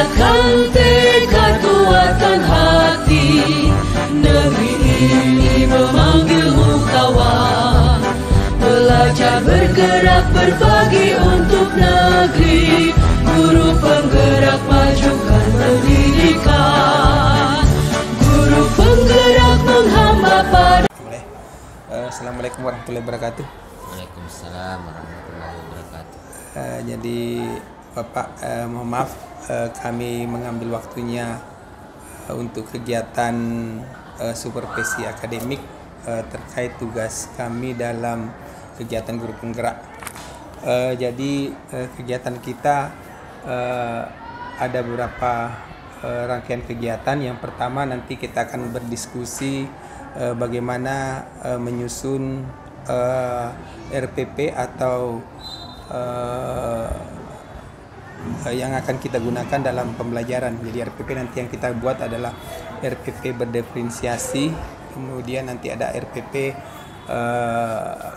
Kuatkan tekad, kuatkan hati. Negeri ini memanggilmu kawan. Belajar bergerak berbagi untuk negeri. Guru penggerak majukan pendidikan. Guru penggerak menghamba pada. Assalamualaikum warahmatullahi wabarakatuh. Waalaikumsalam warahmatullahi wabarakatuh. Jadi Bapak, mohon maaf kami mengambil waktunya untuk kegiatan supervisi akademik terkait tugas kami dalam kegiatan guru penggerak. Jadi kegiatan kita ada beberapa rangkaian kegiatan. Yang pertama nanti kita akan berdiskusi bagaimana menyusun RPP atau yang akan kita gunakan dalam pembelajaran. Jadi RPP nanti yang kita buat adalah RPP berdiferensiasi, kemudian nanti ada RPP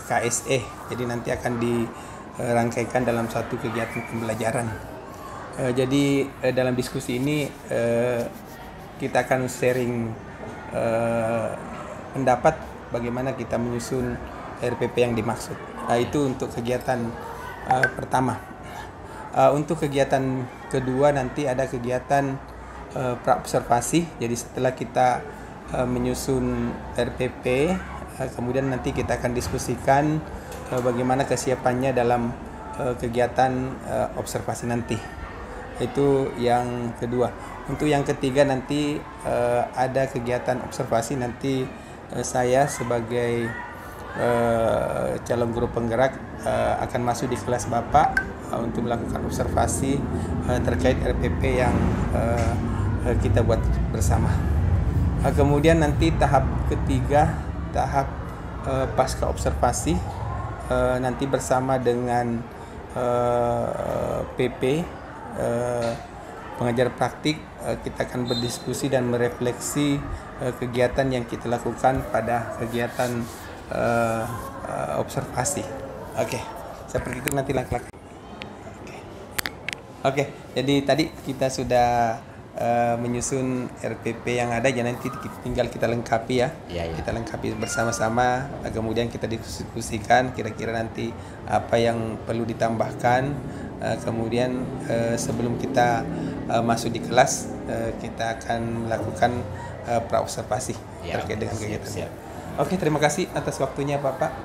KSE. Jadi nanti akan dirangkaikan dalam satu kegiatan pembelajaran. Jadi dalam diskusi ini kita akan sharing pendapat bagaimana kita menyusun RPP yang dimaksud. Itu untuk kegiatan pertama. Untuk kegiatan kedua nanti ada kegiatan praobservasi. Jadi setelah kita menyusun RPP, kemudian nanti kita akan diskusikan bagaimana kesiapannya dalam kegiatan observasi nanti. Itu yang kedua. Untuk yang ketiga nanti ada kegiatan observasi. Nanti saya sebagai calon guru penggerak akan masuk di kelas Bapak untuk melakukan observasi terkait RPP yang kita buat bersama. Kemudian nanti tahap ketiga, tahap pasca observasi, nanti bersama dengan PP pengajar praktik, kita akan berdiskusi dan merefleksi kegiatan yang kita lakukan pada kegiatan observasi. Oke, seperti itu nanti langkah-langkah. Oke, jadi tadi kita sudah menyusun RPP yang ada, jadi nanti tinggal kita lengkapi ya. Kita lengkapi bersama-sama, kemudian kita diskusikan kira-kira nanti apa yang perlu ditambahkan. Kemudian sebelum kita masuk di kelas, kita akan melakukan praobservasi terkait dengan kegiatan. Oke, terima kasih atas waktunya Bapak.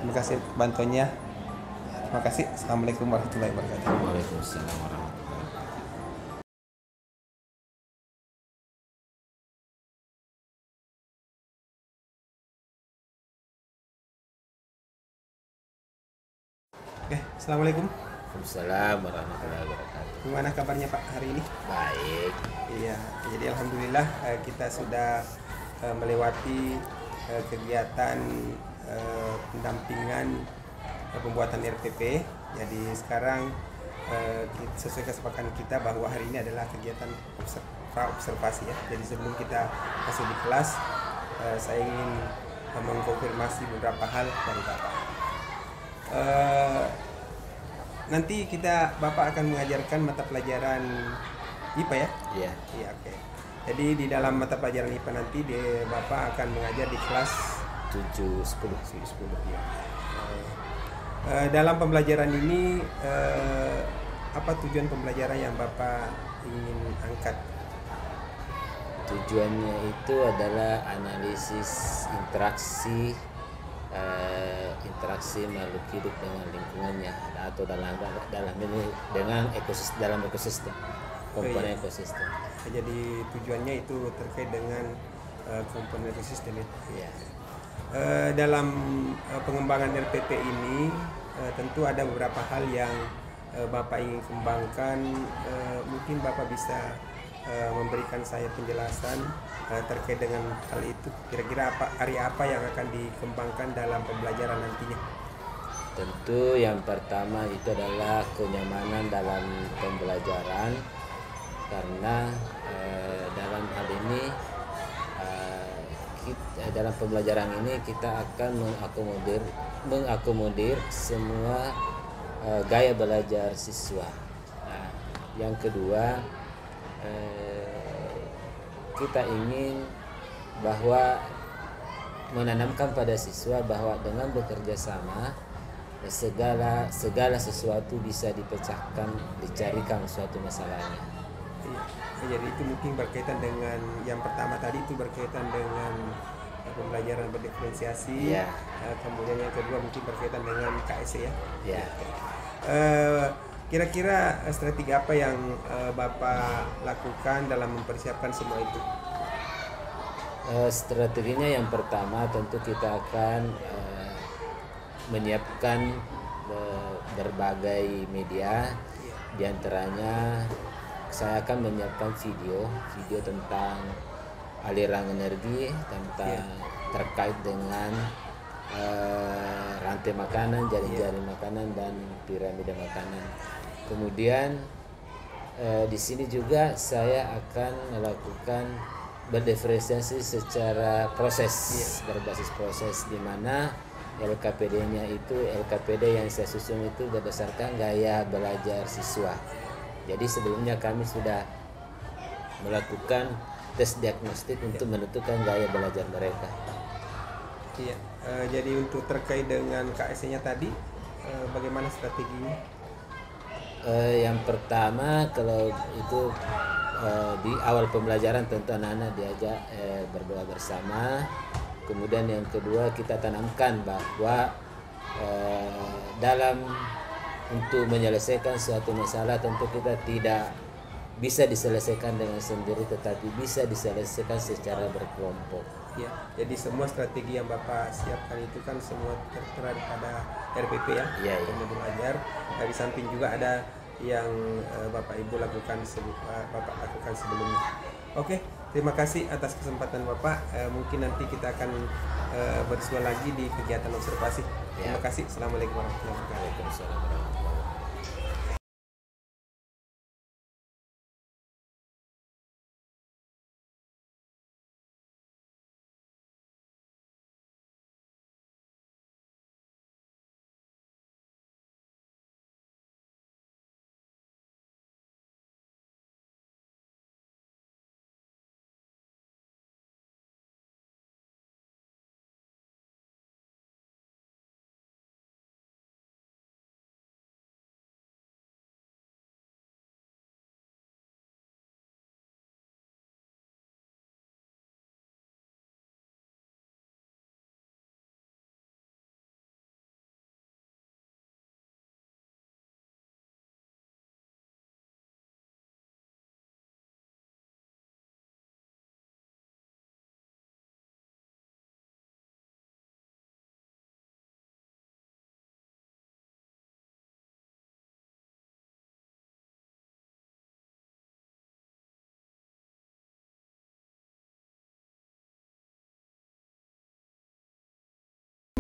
Terima kasih bantuannya. Terima kasih. Assalamualaikum warahmatullahi wabarakatuh. Waalaikumsalam warahmatullahi wabarakatuh. Oke, assalamualaikum. Waalaikumsalam warahmatullahi wabarakatuh. Gimana kabarnya Pak hari ini? Baik. Iya, jadi alhamdulillah kita sudah melewati kegiatan pendampingan pembuatan RPP. Jadi sekarang sesuai kesepakatan kita bahwa hari ini adalah kegiatan praobservasi ya. Jadi sebelum kita masuk di kelas, saya ingin mengkonfirmasi beberapa hal dari Bapak. Nanti Bapak akan mengajarkan mata pelajaran IPA ya? Iya. Iya, oke. Jadi di dalam mata pelajaran IPA nanti Bapak akan mengajar di kelas 7, 10 ya. Dalam pembelajaran ini apa tujuan pembelajaran yang Bapak ingin angkat? Tujuannya itu adalah analisis interaksi makhluk hidup dengan lingkungannya atau dengan ekosistem komponen ekosistem. Jadi tujuannya itu terkait dengan komponen ekosistem ya. Dalam pengembangan RPP ini tentu ada beberapa hal yang Bapak ingin kembangkan. Mungkin Bapak bisa memberikan saya penjelasan terkait dengan hal itu. Kira-kira area apa yang akan dikembangkan dalam pembelajaran nantinya? Tentu yang pertama itu adalah kenyamanan dalam pembelajaran, karena dalam hal ini dalam pembelajaran ini kita akan mengakomodir semua gaya belajar siswa. Nah, Yang kedua, kita ingin bahwa menanamkan pada siswa bahwa dengan bekerja sama segala sesuatu bisa dipecahkan, dicarikan suatu masalahnya. Iya. Jadi itu mungkin berkaitan dengan yang pertama tadi, itu berkaitan dengan pembelajaran berdiferensiasi. Ya. Kemudian yang kedua mungkin berkaitan dengan KSE ya. Ya. Kira-kira strategi apa yang Bapak lakukan dalam mempersiapkan semua itu? Strateginya yang pertama tentu kita akan menyiapkan berbagai media, diantaranya saya akan menyiapkan video tentang aliran energi, tentang terkait dengan rantai makanan, jaring-jaring makanan dan piramida makanan. Kemudian di sini juga saya akan melakukan berdiferensiasi secara proses, berbasis proses, di mana LKPD-nya itu LKPD yang saya susun itu berdasarkan gaya belajar siswa. Jadi sebelumnya kami sudah melakukan tes diagnostik untuk menentukan gaya belajar mereka. Iya. Jadi untuk terkait dengan KSE-nya tadi, bagaimana strateginya? Yang pertama, kalau itu di awal pembelajaran tentu anak-anak diajak berdoa bersama. Kemudian yang kedua, kita tanamkan bahwa dalam untuk menyelesaikan suatu masalah tentu kita tidak bisa diselesaikan dengan sendiri, tetapi bisa diselesaikan secara berkelompok. Ya, jadi semua strategi yang Bapak siapkan itu kan semua tertera pada RPP ya, Rumah Belajar. Di samping juga ada yang Bapak Ibu lakukan sebelumnya. Oke, terima kasih atas kesempatan Bapak. Mungkin nanti kita akan bersua lagi di kegiatan observasi. Terima kasih. Assalamualaikum warahmatullahi wabarakatuh.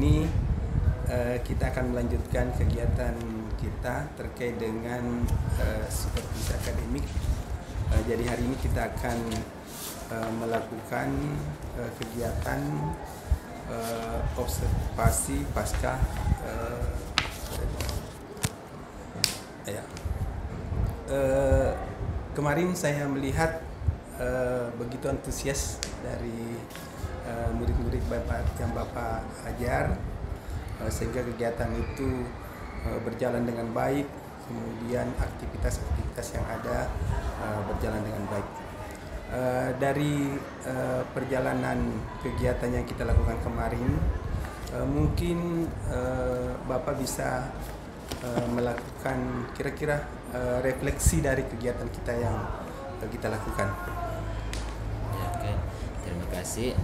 Ini kita akan melanjutkan kegiatan kita terkait dengan supervisi akademik. Jadi hari ini kita akan melakukan kegiatan observasi pasca kemarin saya melihat begitu antusias dari murid-murid yang Bapak ajar, sehingga kegiatan itu berjalan dengan baik, kemudian aktivitas-aktivitas yang ada berjalan dengan baik. Dari perjalanan kegiatan yang kita lakukan kemarin, mungkin Bapak bisa melakukan kira-kira refleksi dari kegiatan kita yang kita lakukan. Oke, terima kasih.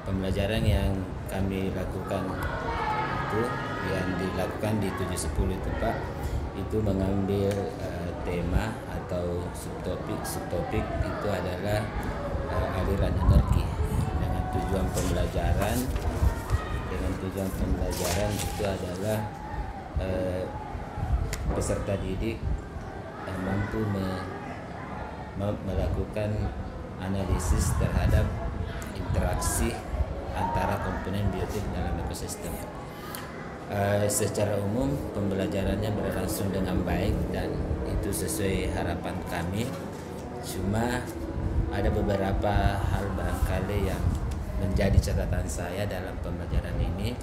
Pembelajaran yang kami lakukan itu yang dilakukan di 710 itu Pak, itu mengambil tema atau subtopik itu adalah aliran energi dengan tujuan pembelajaran itu adalah peserta didik mampu melakukan analisis terhadap interaksi antara komponen biotik dalam ekosistem. Secara umum pembelajarannya berlangsung dengan baik dan itu sesuai harapan kami. Cuma ada beberapa hal barangkali yang menjadi catatan saya dalam pembelajaran ini.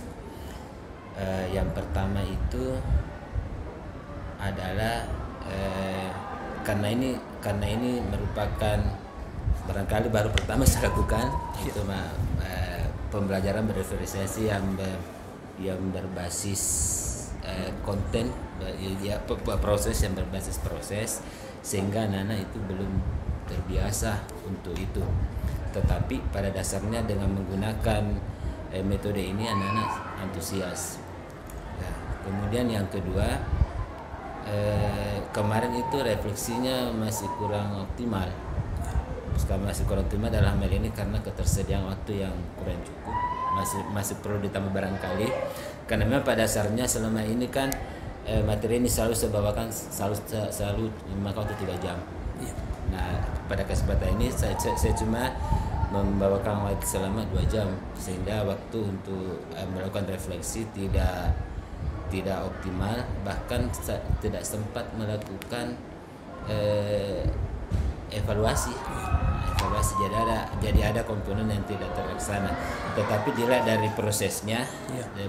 Yang pertama itu adalah karena ini merupakan barangkali baru pertama saya lakukan itu pembelajaran berdiferensiasi yang berbasis konten, proses yang berbasis proses, sehingga anak-anak itu belum terbiasa untuk itu. Tetapi pada dasarnya dengan menggunakan metode ini anak-anak antusias. Nah, kemudian yang kedua, kemarin itu refleksinya masih kurang optimal. Masih kurang optimal dalam hal ini karena ketersediaan waktu yang kurang cukup. Masih perlu ditambah barangkali, karena memang pada dasarnya selama ini kan materi ini selalu saya bawakan selalu memakan waktu 3 jam. Nah, pada kesempatan ini saya cuma membawakan waktu selama 2 jam, sehingga waktu untuk melakukan refleksi tidak optimal, bahkan tidak sempat melakukan evaluasi. Jadi ada komponen yang tidak terlaksana. Tetapi dilihat dari prosesnya,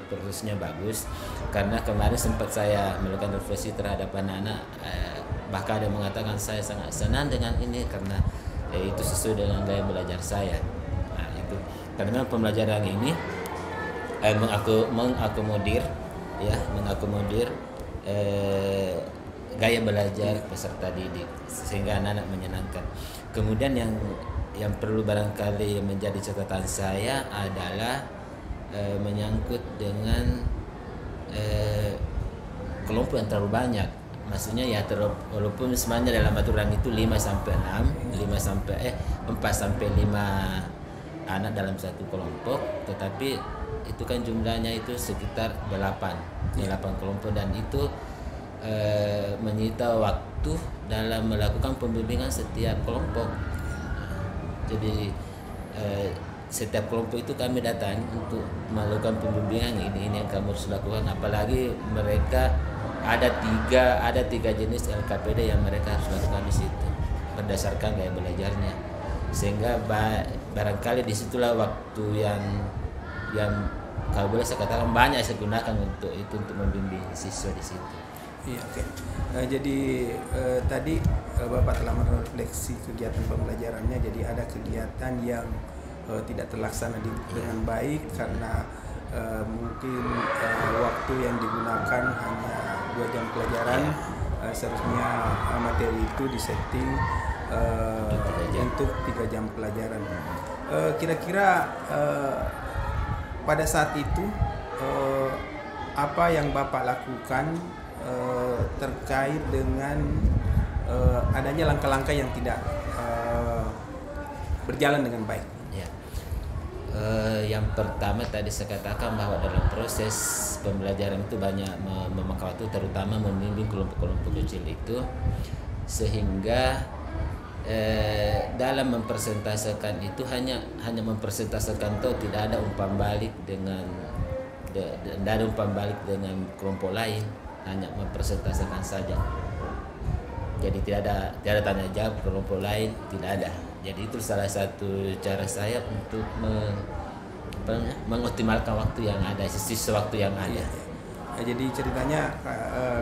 prosesnya bagus. Karena kemarin sempat saya melakukan refleksi terhadap anak-anak, bahkan ada yang mengatakan saya sangat senang dengan ini karena itu sesuai dengan gaya belajar saya. Nah, itu karena pembelajaran ini mengakomodir gaya belajar peserta didik sehingga anak-anak menyenangkan. Kemudian yang perlu barangkali menjadi catatan saya adalah menyangkut dengan kelompok yang terlalu banyak. Maksudnya walaupun sebenarnya dalam aturan itu 4 sampai 5 anak dalam satu kelompok, tetapi itu kan jumlahnya itu sekitar 8 kelompok, dan itu menyita waktu dalam melakukan pembimbingan setiap kelompok. Jadi setiap kelompok itu kami datang untuk melakukan pembimbingan, ini yang kamu harus lakukan. Apalagi mereka ada tiga jenis LKPD yang mereka harus lakukan di situ berdasarkan gaya belajarnya, sehingga barangkali disitulah waktu yang kalau boleh saya katakan banyak saya gunakan untuk membimbing siswa di situ. Iya, oke. Jadi tadi Bapak telah merefleksi kegiatan pembelajarannya. Jadi ada kegiatan yang tidak terlaksana dengan baik karena mungkin waktu yang digunakan hanya 2 jam pelajaran. Seharusnya materi itu disetting untuk 3 jam pelajaran. Kira-kira pada saat itu apa yang Bapak lakukan terkait dengan adanya langkah-langkah yang tidak berjalan dengan baik? Yang pertama tadi saya katakan bahwa dalam proses pembelajaran itu banyak memakan waktu, terutama membimbing kelompok-kelompok kecil itu, sehingga dalam mempresentasikan itu hanya mempresentasikan atau tidak ada umpan balik dengan kelompok lain, hanya mempresentasikan saja. Jadi tidak ada tanya jawab kelompok lain, tidak ada. Jadi itu salah satu cara saya untuk mengoptimalkan waktu yang ada, sisa waktu yang ada. Jadi ceritanya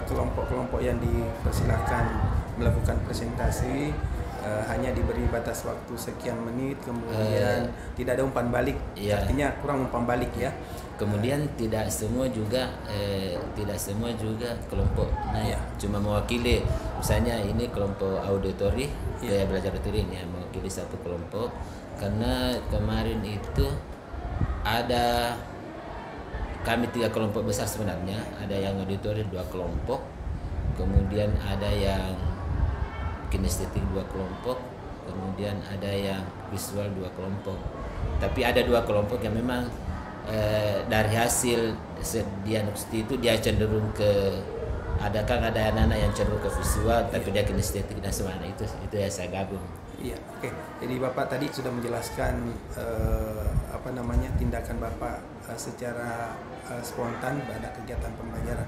kelompok-kelompok yang dipersilakan melakukan presentasi hanya diberi batas waktu sekian menit, kemudian tidak ada umpan balik. Artinya kurang umpan balik ya. Kemudian tidak semua juga kelompok cuma mewakili, misalnya ini kelompok auditori, gaya belajar auditori ini mewakili satu kelompok, karena kemarin itu ada kami 3 kelompok besar sebenarnya, ada yang auditori 2 kelompok, kemudian ada yang kinestetik 2 kelompok, kemudian ada yang visual 2 kelompok. Tapi ada 2 kelompok yang memang dari hasil diagnostik itu dia cenderung ke ada anak-anak yang cenderung ke visual, tapi dia kinestetik dan semuanya itu ya saya gabung. Iya, oke. Jadi Bapak tadi sudah menjelaskan tindakan Bapak secara spontan pada kegiatan pembelajaran.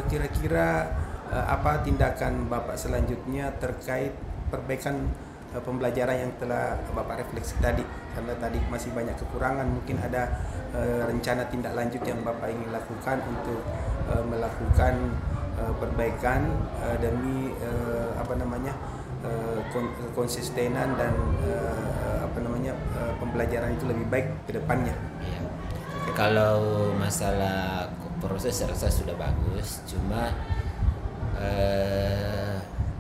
Kira-kira apa tindakan Bapak selanjutnya terkait perbaikan pembelajaran yang telah Bapak refleksi tadi? Karena tadi masih banyak kekurangan, mungkin ada rencana tindak lanjut yang Bapak ingin lakukan untuk melakukan perbaikan demi konsistenan dan pembelajaran itu lebih baik ke depannya. Ya. Kalau masalah proses saya rasa sudah bagus, cuma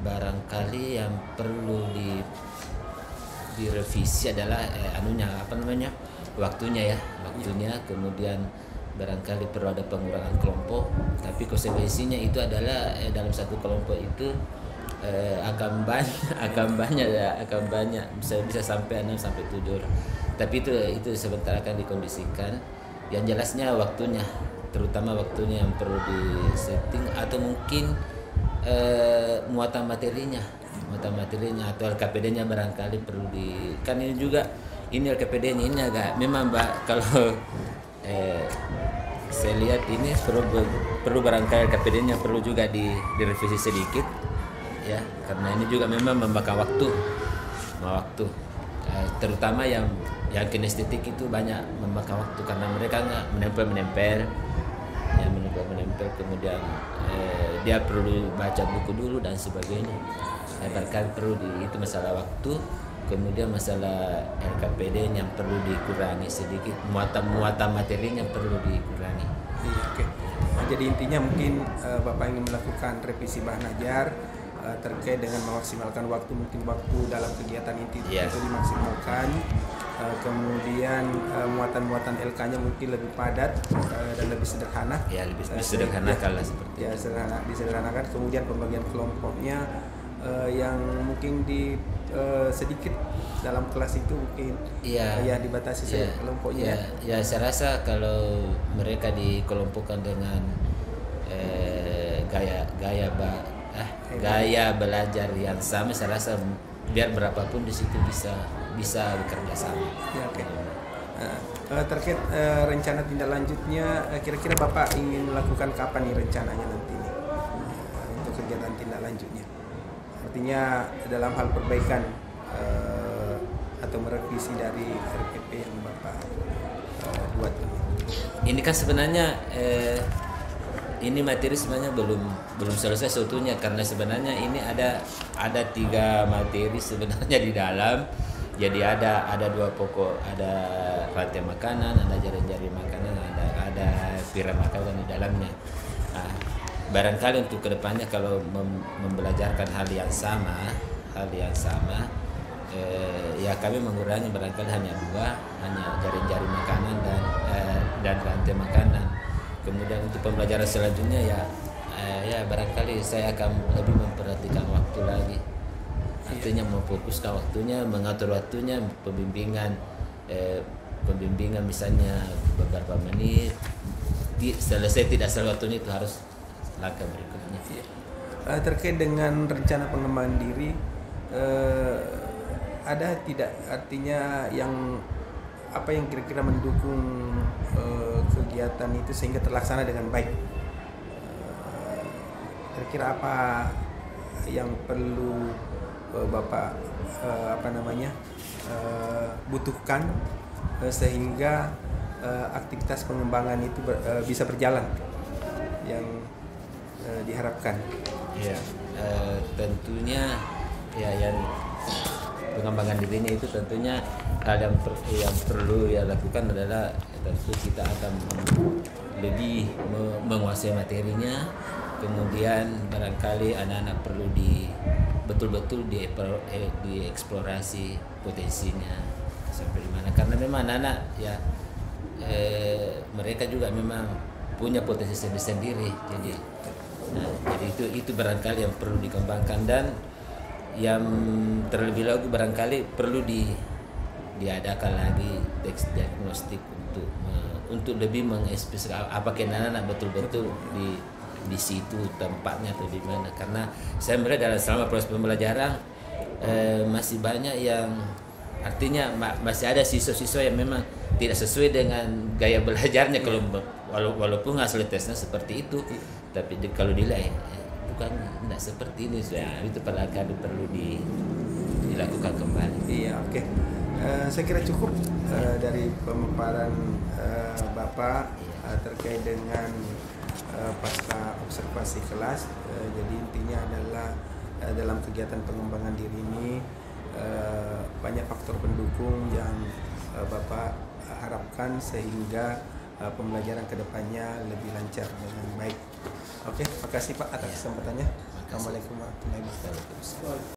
barangkali yang perlu direvisi adalah waktunya. Kemudian barangkali perlu ada pengurangan kelompok, tapi konsekuensinya itu adalah dalam satu kelompok itu akan banyak bisa sampai 6 sampai 7 orang. Tapi itu sebentar akan dikondisikan. Yang jelasnya waktunya, terutama waktunya yang perlu disetting, atau mungkin muatan materinya atau LKPD-nya barangkali perlu kan ini juga ini LKPD-nya ini agak memang kalau saya lihat ini perlu barangkali LKPD-nya perlu juga direvisi sedikit ya, karena ini juga memang memakan waktu terutama yang kinestetik itu banyak memakan waktu karena mereka nggak menempel, kemudian dia perlu baca buku dulu dan sebagainya. Barangkali perlu itu masalah waktu, kemudian masalah LKPD yang perlu dikurangi sedikit, muatan materinya perlu dikurangi. Iya, oke. Nah, jadi intinya mungkin Bapak ingin melakukan revisi bahan ajar terkait dengan memaksimalkan waktu, mungkin waktu dalam kegiatan itu dimaksimalkan, kemudian muatan-muatan LK-nya mungkin lebih padat dan lebih sederhana. Ya, lebih sederhana kalau seperti ya, disederhanakan. Kemudian pembagian kelompoknya yang mungkin sedikit dalam kelas itu mungkin dibatasi kelompoknya. Ya, saya rasa kalau mereka dikelompokkan dengan gaya belajar yang sama, saya rasa biar berapapun di situ bisa bekerja sama. Ya, oke. Terkait rencana tindak lanjutnya, kira-kira Bapak ingin melakukan kapan nih rencananya nanti nih untuk kegiatan tindak lanjutnya? Artinya dalam hal perbaikan atau merevisi dari RPP yang Bapak buat. Ini kan sebenarnya ini materi sebenarnya belum selesai seutuhnya, karena sebenarnya ini ada 3 materi sebenarnya di dalam. Jadi ada 2 pokok, ada rantai makanan, ada jari-jari makanan, ada piramid makanan di dalamnya. Nah, barangkali untuk kedepannya kalau membelajarkan hal yang sama, ya kami mengurangi barangkali hanya 2, hanya jari-jari makanan dan rantai makanan. Kemudian untuk pembelajaran selanjutnya ya barangkali saya akan lebih memperhatikan waktu lagi. Artinya memfokuskan waktunya, mengatur waktunya, pembimbingan misalnya beberapa menit. Selesai tidak selesai waktunya itu harus langkah berikutnya. Terkait dengan rencana pengembangan diri, ada tidak artinya apa yang kira-kira mendukung kegiatan itu sehingga terlaksana dengan baik? Kira-kira apa yang perlu Bapak butuhkan sehingga aktivitas pengembangan itu bisa berjalan yang diharapkan? Ya, tentunya yang pengembangan dirinya itu tentunya hal yang perlu lakukan adalah tentu kita akan lebih menguasai materinya, kemudian barangkali anak-anak perlu betul-betul dieksplorasi potensinya sampai di mana, karena memang anak-anak mereka juga memang punya potensi sendiri. Jadi itu barangkali yang perlu dikembangkan, dan yang terlebih lagi barangkali perlu diadakan lagi teks diagnostik untuk lebih mengekspresikan apakah anak-anak betul-betul di situ tempatnya atau di mana. Karena saya melihat selama proses pembelajaran masih banyak yang artinya masih ada siswa-siswa yang memang tidak sesuai dengan gaya belajarnya kalau walaupun hasil tesnya seperti itu, tapi kalau dinilai bukan tidak seperti ini, itu perlu dilakukan kembali. Iya, oke. Saya kira cukup dari pemaparan Bapak terkait dengan pasca observasi kelas. Jadi intinya adalah dalam kegiatan pengembangan diri ini banyak faktor pendukung yang Bapak harapkan sehingga pembelajaran kedepannya lebih lancar dengan baik. Oke, terima kasih Pak atas kesempatannya. Assalamualaikum warahmatullahi wabarakatuh.